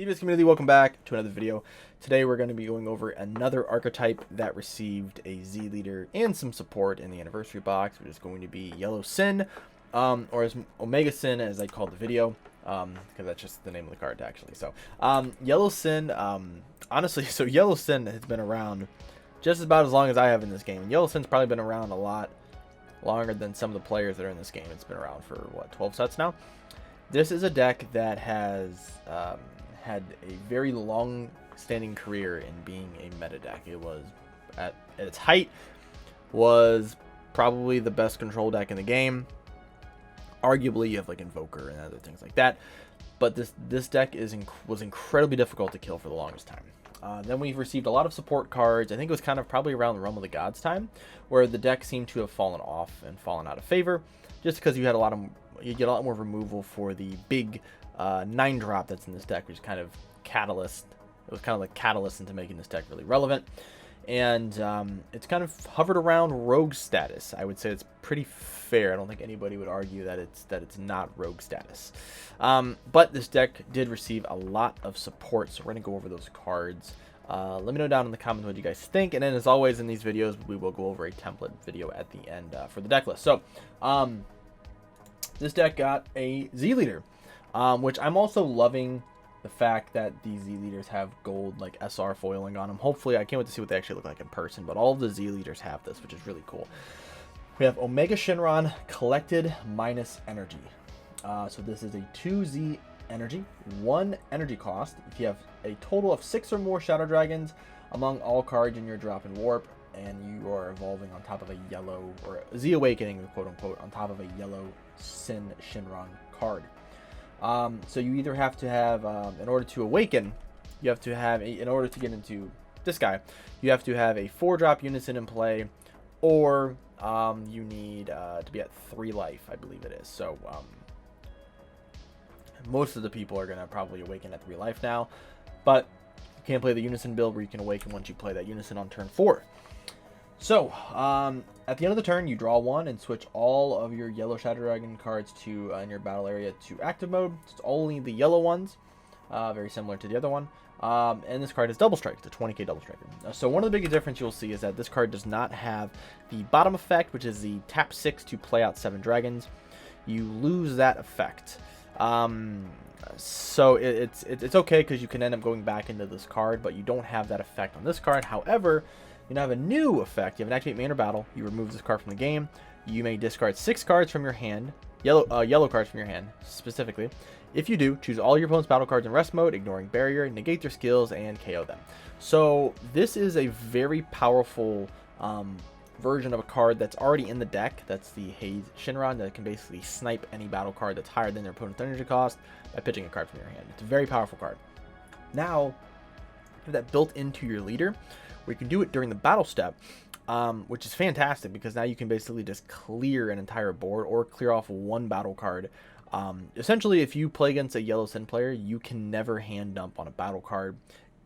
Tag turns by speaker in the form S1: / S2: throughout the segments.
S1: DBS community, welcome back to another video. Today we're going to be going over another archetype that received a Z leader and some support in the anniversary box, which is going to be Yellow Syn, or as Omega Syn as I called the video, because that's just the name of the card actually. So Yellow Syn, honestly, so Yellow Syn has been around just about as long as I have in this game. And Yellow Syn's probably been around a lot longer than some of the players that are in this game. It's been around for what, 12 sets now. This is a deck that has had a very long-standing career in being a meta deck. It was at its height was probably the best control deck in the game. Arguably, you have like Invoker and other things like that, but this deck was incredibly difficult to kill for the longest time. Then we've received a lot of support cards. I think it was kind of probably around the Realm of the Gods time, where the deck seemed to have fallen off and fallen out of favor, just because you get a lot more removal for the big 9-drop that's in this deck, which is kind of catalyst. It was kind of like catalyst into making this deck really relevant, and it's kind of hovered around rogue status. I would say it's pretty fair. I don't think anybody would argue that it's not rogue status. But this deck did receive a lot of support, so we're gonna go over those cards. Let me know down in the comments what you guys think, and then as always in these videos we will go over a template video at the end for the deck list. So this deck got a Z leader, which I'm also loving the fact that these Z leaders have gold like SR foiling on them. Hopefully, I can't wait to see what they actually look like in person, but all of the Z leaders have this, which is really cool. We have Omega Shenron collected minus energy. So this is a 2Z energy, 1 energy cost. If you have a total of 6 or more Shadow Dragons among all cards in your drop and warp, and you are evolving on top of a yellow, or Z Awakening, quote unquote, on top of a yellow Syn Shenron card. So you either have to have, in order to awaken, you have to have, in order to get into this guy, you have to have a 4-drop Unison in play, or you need to be at 3 life, I believe it is. So most of the people are going to probably awaken at 3 life now, but you can't play the Unison build where you can awaken once you play that Unison on turn 4. So, at the end of the turn, you draw 1 and switch all of your yellow Shadow Dragon cards to in your battle area to active mode. It's only the yellow ones, very similar to the other one. And this card is Double Strike. It's a 20k Double Striker. So one of the biggest difference you'll see is that this card does not have the bottom effect, which is the tap 6 to play out 7 dragons. You lose that effect. So it's okay because you can end up going back into this card, but you don't have that effect on this card. However, you now have a new effect. You have an activate main or battle. You remove this card from the game. You may discard 6 cards from your hand, yellow cards from your hand specifically. If you do, choose all your opponent's battle cards in rest mode, ignoring barrier, negate their skills, and KO them. So this is a very powerful version of a card that's already in the deck. That's the Haze Shenron that can basically snipe any battle card that's higher than their opponent's energy cost by pitching a card from your hand. It's a very powerful card. Now, you have that built into your leader, where you can do it during the battle step, which is fantastic because now you can basically just clear an entire board or clear off 1 battle card. Essentially, if you play against a Yellow Syn player, you can never hand dump on a battle card,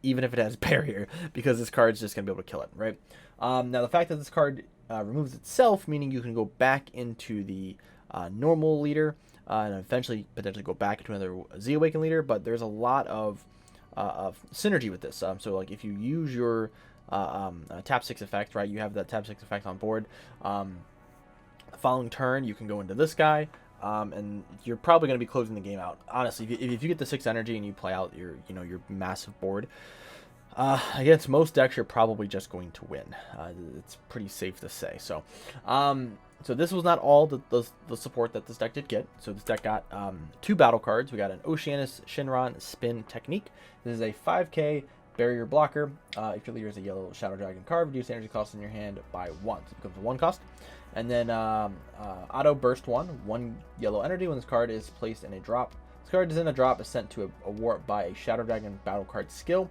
S1: even if it has barrier, because this card's just going to be able to kill it, right? Now, the fact that this card removes itself, meaning you can go back into the normal leader and eventually potentially go back into another Z Awaken leader, but there's a lot of synergy with this. So, like, if you use your tap 6 effect, right, you have that tap 6 effect on board. The following turn, you can go into this guy, and you're probably going to be closing the game out. Honestly, if you get the 6 energy and you play out your massive board, against most decks, you're probably just going to win. It's pretty safe to say. So, so this was not all the support that this deck did get. So this deck got 2 battle cards. We got an Oceanus Shenron Spin Technique. This is a 5k barrier blocker. If your leader is a yellow Shadow Dragon card, reduce energy cost in your hand by 1. So it becomes a 1 cost. And then Auto Burst 1 yellow energy. When this card is placed in a drop, this card is in a drop, is sent to a warp by a Shadow Dragon battle card skill.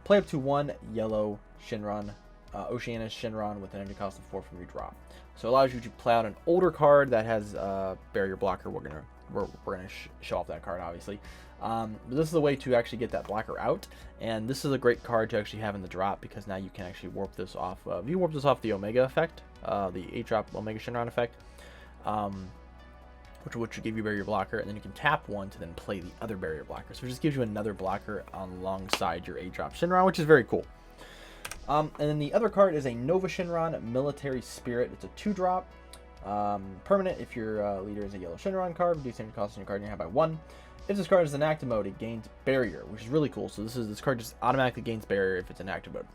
S1: Play up to 1 yellow Shenron, Oceanus Shenron with an energy cost of 4 from your drop. So it allows you to play out an older card that has barrier blocker. We're gonna show off that card, obviously. But this is a way to actually get that blocker out, and this is a great card to actually have in the drop because now you can actually warp this off. You warp this off the Omega effect, the 8-drop Omega Shenron effect. which would give you barrier blocker, and then you can tap one to then play the other barrier blocker. So it just gives you another blocker alongside your 8-drop Shenron, which is very cool. And then the other card is a Nova Shenron Military Spirit. It's a 2-drop. Permanent if your leader is a yellow Shenron card, reduce any cost on your card in your hand by 1. If this card is in active mode, it gains barrier, which is really cool. So this card just automatically gains barrier if it's in active mode.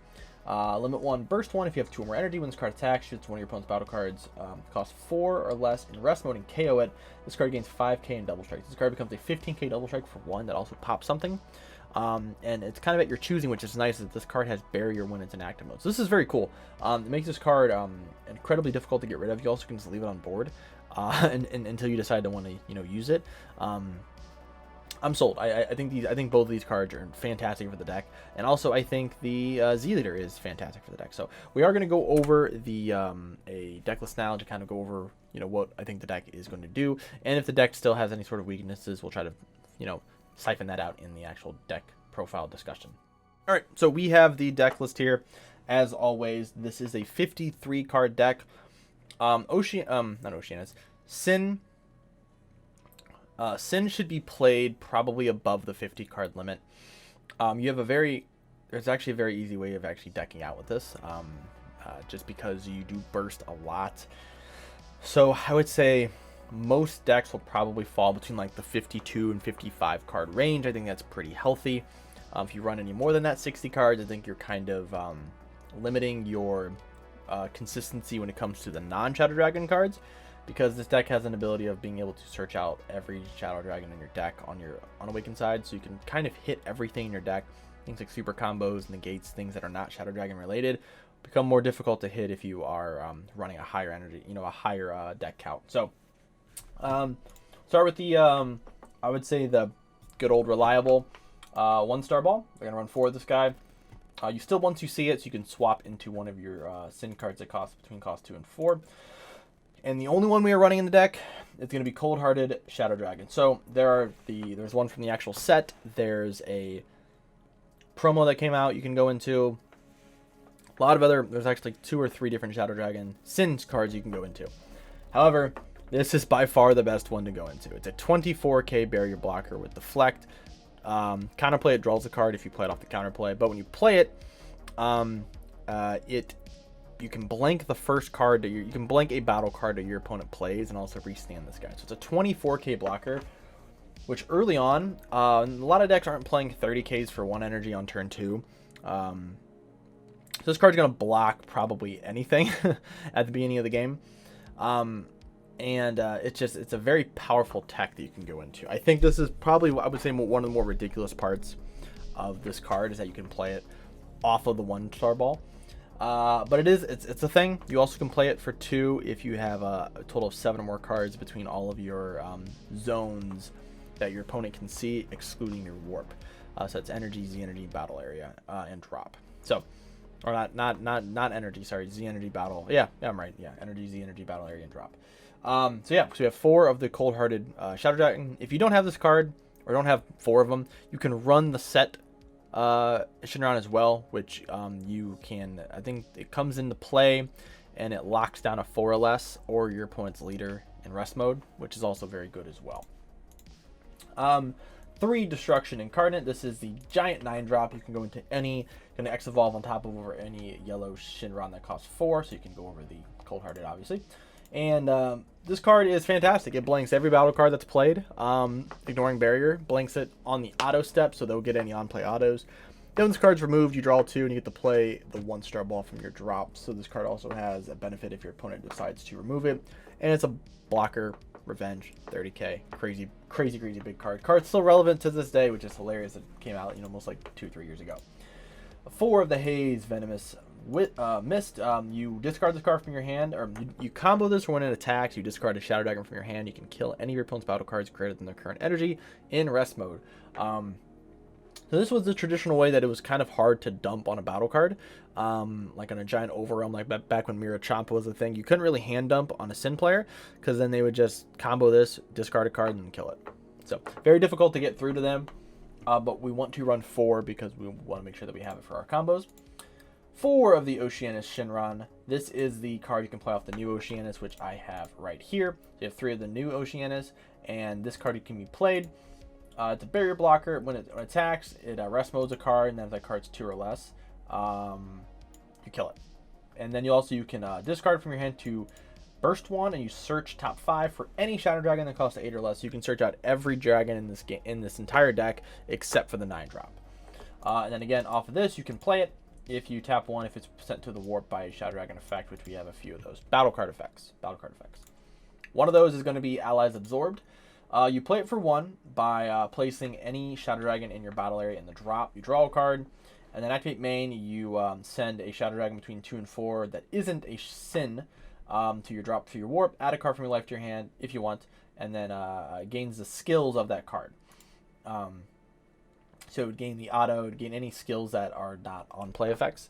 S1: Limit 1, burst 1 if you have 2 or more energy. When this card attacks, shoots one of your opponent's battle cards, cost 4 or less in rest mode and KO it. This card gains 5k in double strike. This card becomes a 15k double strike for 1 that also pops something. And it's kind of at your choosing, which is nice, that this card has barrier when it's in active mode. So this is very cool. It makes this card incredibly difficult to get rid of. You also can just leave it on board until you decide to want to use it. I'm sold. I think both of these cards are fantastic for the deck, and also I think the Z Leader is fantastic for the deck. So we are going to go over the a deck list now to kind of go over what I think the deck is going to do, and if the deck still has any sort of weaknesses, we'll try to siphon that out in the actual deck profile discussion. All right, so we have the deck list here. As always, this is a 53 card deck. Not Oceanus. Syn should be played probably above the 50 card limit. There's actually a very easy way of actually decking out with this, just because you do burst a lot. So I would say most decks will probably fall between like the 52 and 55 card range. I think that's pretty healthy. If you run any more than that, 60 cards, I think you're kind of limiting your consistency when it comes to the non-Shadow Dragon cards, because this deck has an ability of being able to search out every Shadow Dragon in your deck on your unawakened side, so you can kind of hit everything in your deck. Things like super combos, negates, things that are not Shadow Dragon related become more difficult to hit if you are running a higher energy, a higher deck count. So start with the I would say the good old reliable 1-star ball. We're gonna run 4 of this guy. You still, once you see it, so you can swap into one of your Syn cards that cost between cost 2 and 4. And the only one we are running in the deck is going to be Cold-Hearted Shadow Dragon. So there's one from the actual set. There's a promo that came out you can go into. A lot of there's actually 2 or 3 different Shadow Dragon Syn cards you can go into. However, this is by far the best one to go into. It's a 24k barrier blocker with Deflect. Counterplay, it draws a card if you play it off the counterplay. But when you play it, you can blank the first card you can blank a battle card that your opponent plays and also restand this guy. So it's a 24k blocker, which early on, a lot of decks aren't playing 30ks for 1 energy on turn 2. So this card's going to block probably anything at the beginning of the game. It's a very powerful tech that you can go into. I think this is probably, I would say, one of the more ridiculous parts of this card is that you can play it off of the 1-star ball. But it's a thing. You also can play it for 2 if you have a total of 7 or more cards between all of your zones that your opponent can see, excluding your warp. So it's energy, Z energy, battle area, and drop. So, or not energy. Sorry, Z energy, battle. Yeah, I'm right. Yeah, energy, Z energy, battle area, and drop. So we have 4 of the Cold-Hearted Shadow Dragon. If you don't have this card or don't have 4 of them, you can run the set Shenron as well, which you can, I think it comes into play and it locks down a 4 or less or your opponent's leader in rest mode, which is also very good as well. 3 Destruction Incarnate. This is the giant 9-drop. You can go into any, going to X evolve on top of over any yellow Shenron that costs 4, so you can go over the Cold-Hearted obviously. And this card is fantastic. It blanks every battle card that's played, ignoring barrier. Blanks it on the auto step, so they'll get any on-play autos. Then when this card's removed, you draw 2, and you get to play the 1-star ball from your drop. So this card also has a benefit if your opponent decides to remove it. And it's a blocker, revenge, 30k. Crazy big card. Card's still relevant to this day, which is hilarious. It came out, almost like 2-3 years ago. 4 of the Haze Venomous Mist. You discard this card from your hand, or you combo this when it attacks. You discard a Shadow Dragon from your hand. You can kill any of your opponent's battle cards greater than their current energy in rest mode. So this was the traditional way that it was kind of hard to dump on a battle card, like on a giant overrealm, like back when Mira Champa was a thing. You couldn't really hand dump on a Syn player because then they would just combo this, discard a card, and kill it. So very difficult to get through to them, but we want to run 4 because we want to make sure that we have it for our combos. 4 of the Oceanus Shenron. This is the card you can play off the new Oceanus, which I have right here. So you have 3 of the new Oceanus, and this card can be played. It's a barrier blocker. When it attacks, it rest modes a card, and then if that card's 2 or less, you kill it. And then you can discard from your hand to burst 1, and you search top 5 for any Shadow Dragon that costs 8 or less. You can search out every dragon in this game, in this entire deck, except for the 9-drop. And then again, off of this, you can play it if you tap 1, if it's sent to the warp by a Shadow Dragon effect, which we have a few of those. Battle card effects. One of those is going to be Allies Absorbed. You play it for 1 by placing any Shadow Dragon in your battle area in the drop. You draw a card, and then activate main. You send a Shadow Dragon between 2 and 4 that isn't a Syn to your drop to your warp. Add a card from your life to your hand if you want, and then gains the skills of that card. So it would gain the auto, it would gain any skills that are not on play effects.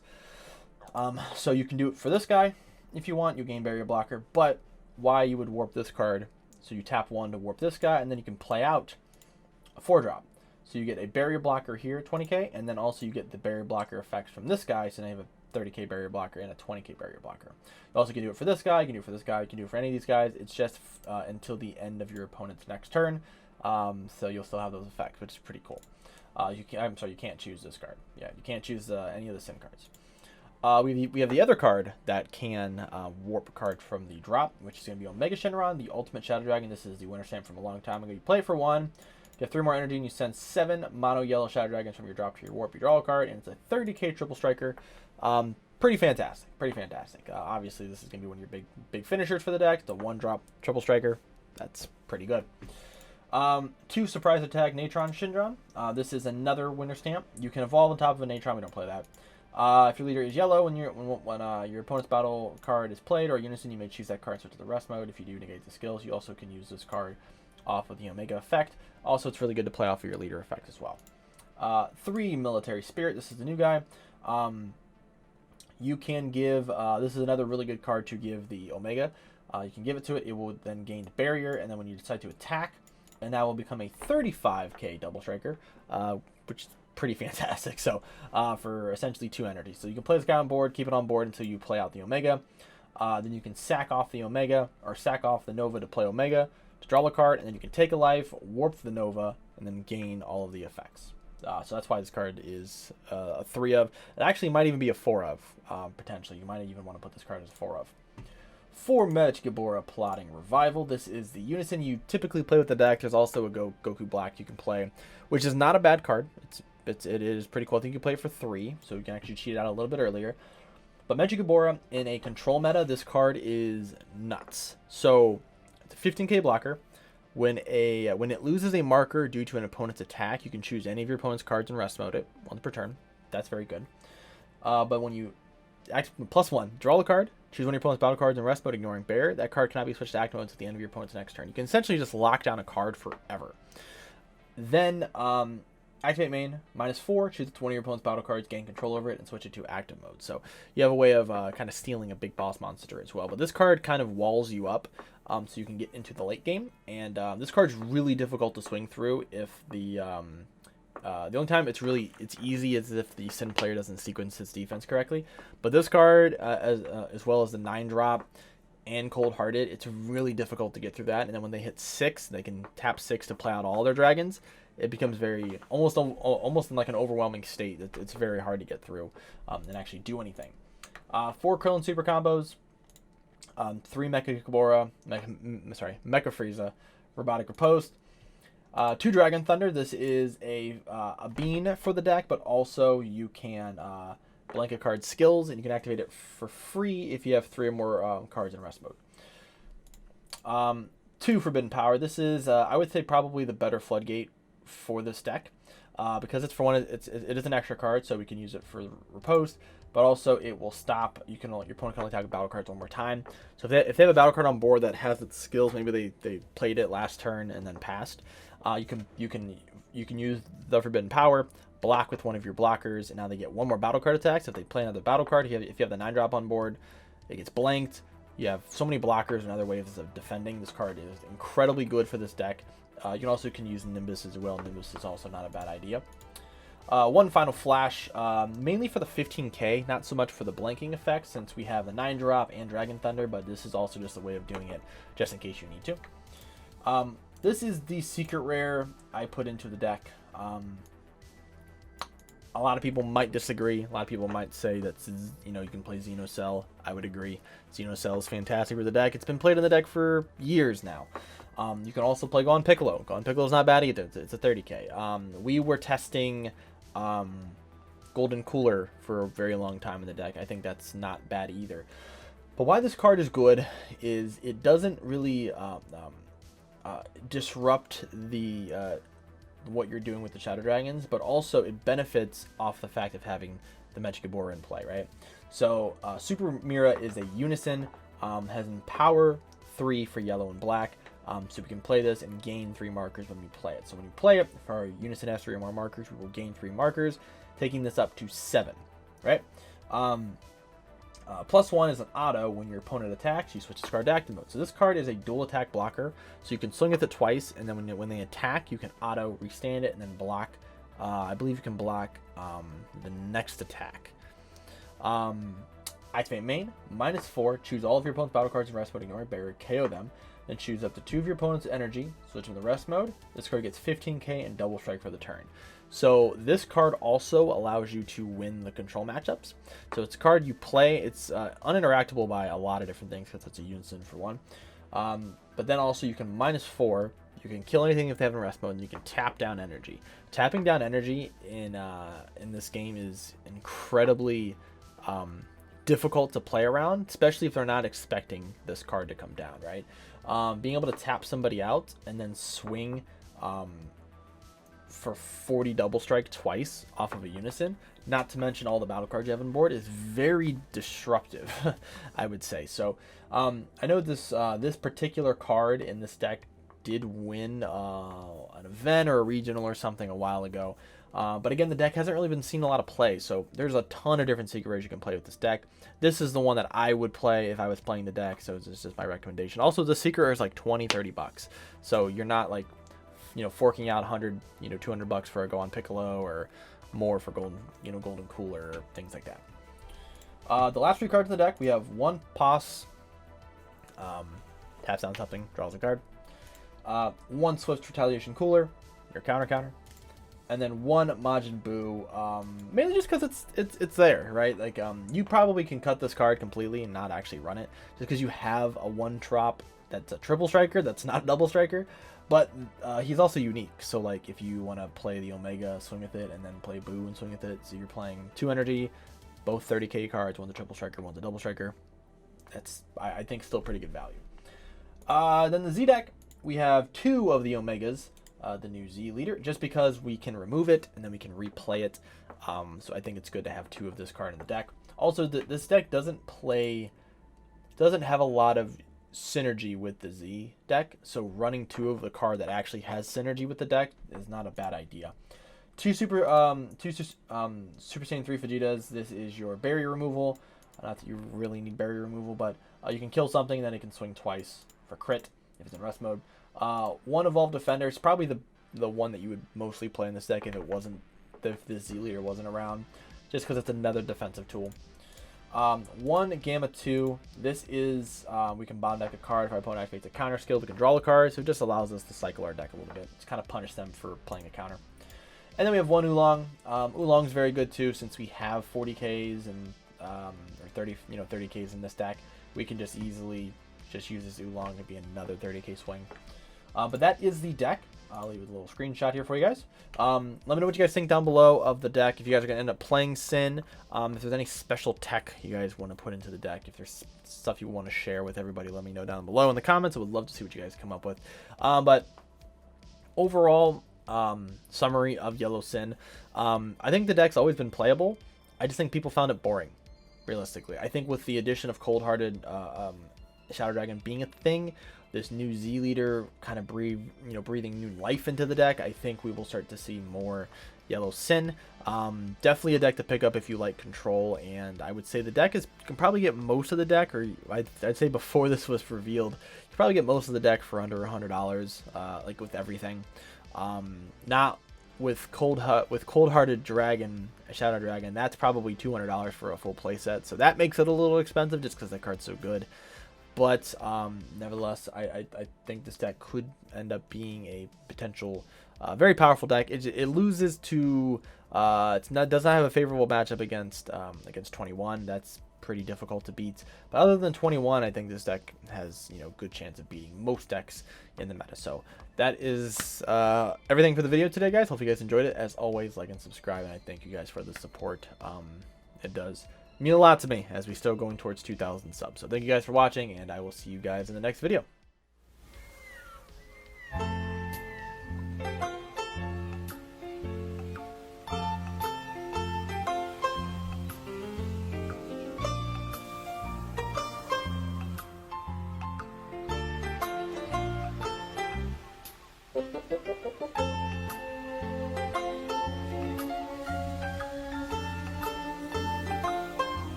S1: So you can do it for this guy if you want. You gain barrier blocker, but why you would warp this card? So you tap 1 to warp this guy, and then you can play out a 4-drop. So you get a barrier blocker here, 20k, and then also you get the barrier blocker effects from this guy. So now you have a 30k barrier blocker and a 20k barrier blocker. You also can do it for this guy, you can do it for this guy, you can do it for any of these guys. It's just until the end of your opponent's next turn. So you'll still have those effects, which is pretty cool. You can't choose this card. Yeah, you can't choose any of the Syn cards. We have the other card that can warp a card from the drop, which is going to be Omega Shenron, the Ultimate Shadow Dragon. This is the winner stamp from a long time ago. You play for 1, you have 3 more energy, and you send 7 mono yellow Shadow Dragons from your drop to your warp. You draw a card, and it's a 30k triple striker. Pretty fantastic. Obviously, this is going to be one of your big finishers for the deck. The 1-drop triple striker. That's pretty good. 2 surprise attack Natron Shenron. This is another winner stamp. You can evolve on top of a Natron. We don't play that. If your leader is yellow, when your opponent's battle card is played or unison, you may choose that card, switch to the rest mode. If you do, negate the skills. You also can use this card off of the Omega effect. Also, it's really good to play off of your leader effect as well. 3 Military Spirit. This is the new guy. You can give, this is another really good card to give the Omega. You can give it to it. It will then gain barrier, and then when you decide to attack, and that will become a 35k double striker, which is pretty fantastic. So for essentially 2 energy. So you can play this guy on board, keep it on board until you play out the Omega. Then you can sack off the Omega, or sack off the Nova to play Omega, to draw a card, and then you can take a life, warp the Nova, and then gain all of the effects. So that's why this card is a 3 of. It actually might even be a 4 of, potentially. You might even want to put this card as a 4 of. 4 Mecha Plotting Revival. This is the unison you typically play with the deck. There's also a Goku Black you can play, which is not a bad card. It is pretty cool. I think you can play it for 3, so you can actually cheat it out a little bit earlier. But Mecha in a control meta, this card is nuts. So it's a 15k blocker. When it loses a marker due to an opponent's attack, you can choose any of your opponent's cards and rest mode it once per turn. That's very good. But when you +1, draw a card, choose one of your opponent's battle cards and rest mode, ignoring bear. That card cannot be switched to active mode until the end of your opponent's next turn. You can essentially just lock down a card forever. Then activate main, -4, choose one of your opponent's battle cards, gain control over it, and switch it to active mode. So you have a way of kind of stealing a big boss monster as well. But this card kind of walls you up, so you can get into the late game. And this card's really difficult to swing through if the only time it's easy is if the Syn player doesn't sequence his defense correctly. But this card, as well as the 9-drop and Cold Hearted, it's really difficult to get through that. And then when they hit 6, they can tap 6 to play out all their dragons. It becomes very almost in like an overwhelming state. It's very hard to get through and actually do anything. 4 Krillin super combos, 3 Mecha Frieza, Robotic Riposte. 2 Dragon Thunder. This is a bean for the deck, but also you can blanket card skills, and you can activate it for free if you have 3 or more cards in rest mode. 2 Forbidden Power. This is I would say probably the better floodgate for this deck, because it's for one. It is an extra card, so we can use it for riposte, but also it will stop. Your opponent can only attack battle cards one more time. So if they have a battle card on board that has its skills, maybe they played it last turn and then passed. You can use the Forbidden Power, block with one of your blockers, and now they get 1 more battle card attacks. If they play another battle card, if you have the 9-drop on board, it gets blanked. You have so many blockers and other ways of defending. This card is incredibly good for this deck. You can use Nimbus as well. Nimbus is also not a bad idea. One final flash, mainly for the 15k, not so much for the blanking effect, since we have the 9-drop and Dragon Thunder, but this is also just a way of doing it, just in case you need to. This is the secret rare I put into the deck. A lot of people might disagree. A lot of people might say that, you know, you can play Xenocell. I would agree. Xenocell is fantastic for the deck. It's been played in the deck for years now. You can also play Gon Piccolo. Gon Piccolo is not bad either. It's a 30k. We were testing Golden Cooler for a very long time in the deck. I think that's not bad either. But why this card is good is it doesn't really disrupt the what you're doing with the Shadow Dragons, but also it benefits off the fact of having the Mechikabura in play, right? So Super Mira is a unison, has power 3 for yellow and black, so we can play this and gain 3 markers when we play it. So when we play it, if our unison has 3 or more markers, we will gain 3 markers, taking this up to 7, right? +1 is an auto. When your opponent attacks, you switch to card to active mode. So this card is a dual attack blocker, so you can swing with it twice, and then when they attack, you can auto restand it and then block. I believe you can block the next attack. Activate main, -4, choose all of your opponent's battle cards in rest mode, ignore barrier, KO them, then choose up to 2 of your opponent's energy, switch them to rest mode. This card gets 15k and double strike for the turn. So this card also allows you to win the control matchups. So it's a card you play. It's uninteractable by a lot of different things because it's a unison for one. But then also you can -4. You can kill anything if they have in rest mode, and you can tap down energy. Tapping down energy in this game is incredibly difficult to play around, especially if they're not expecting this card to come down, right? Being able to tap somebody out and then swing for 40 double strike twice off of a unison, not to mention all the battle cards you have on board, is very disruptive, I would say. So I know this this particular card in this deck did win an event or a regional or something a while ago. But again, the deck hasn't really been seen a lot of play, so there's a ton of different secret rares you can play with this deck. This is the one that I would play if I was playing the deck, so this is just my recommendation. Also, the secret rare is like 20-30 bucks, so you're not like, you know, forking out 100, you know, 200 bucks for a Go on Piccolo or more for Golden, you know, Golden Cooler or things like that. The last 3 cards in the deck, we have 1 Pos, taps down something, draws a card. 1 Swift Retaliation Cooler, your counter, and then 1 Majin Buu, mainly just because it's there, right? Like you probably can cut this card completely and not actually run it, just because you have a 1-drop that's a triple striker, that's not a double striker, but he's also unique. So like if you want to play the Omega, swing with it, and then play Buu and swing with it, so you're playing 2 energy, both 30k cards, one's a triple striker, one's a double striker. That's I think still pretty good value. Then the Z deck, we have 2 of the Omegas, the new Z leader, just because we can remove it and then we can replay it. So I think it's good to have 2 of this card in the deck. Also, this deck doesn't have a lot of synergy with the Z deck, so running 2 of the card that actually has synergy with the deck is not a bad idea. 2 Super Saiyan 3 Vegetas. This is your barrier removal. Not that you really need barrier removal, but you can kill something, then it can swing twice for crit if it's in rest mode. 1 Evolved Defender is probably the one that you would mostly play in this deck if the Z leader wasn't around, just because it's another defensive tool. 1 Gamma 2. This is we can bottom deck a card. If our opponent activates a counter skill, we can draw a card, so it just allows us to cycle our deck a little bit. Just kind of punish them for playing a counter. And then we have 1 Oolong. Oolong's very good too, since we have 40Ks and or 30Ks in this deck. We can just easily just use this Oolong to be another 30k swing. But that is the deck. I'll leave a little screenshot here for you guys. Let me know what you guys think down below of the deck. If you guys are going to end up playing Syn, if there's any special tech you guys want to put into the deck, if there's stuff you want to share with everybody, let me know down below in the comments. I would love to see what you guys come up with. But overall, summary of Yellow Syn. I think the deck's always been playable. I just think people found it boring, realistically. I think with the addition of Cold-Hearted Shadow Dragon being a thing, this new Z leader kind of breathing new life into the deck, I think we will start to see more Yellow Syn. Definitely a deck to pick up if you like control, and I would say the deck you can probably get most of the deck, or I'd say before this was revealed, you can probably get most of the deck for under $100, like with everything. Not with Cold-Hearted Dragon, Shadow Dragon, that's probably $200 for a full playset. So that makes it a little expensive just because that card's so good. But nevertheless, I think this deck could end up being a potential very powerful deck. It loses to does not have a favorable matchup against 21. That's pretty difficult to beat. But other than 21, I think this deck has good chance of beating most decks in the meta. So that is everything for the video today, guys. Hope you guys enjoyed it. As always, like and subscribe, and I thank you guys for the support. It does mean a lot to me as we still going towards 2,000 subs. So thank you guys for watching, and I will see you guys in the next video.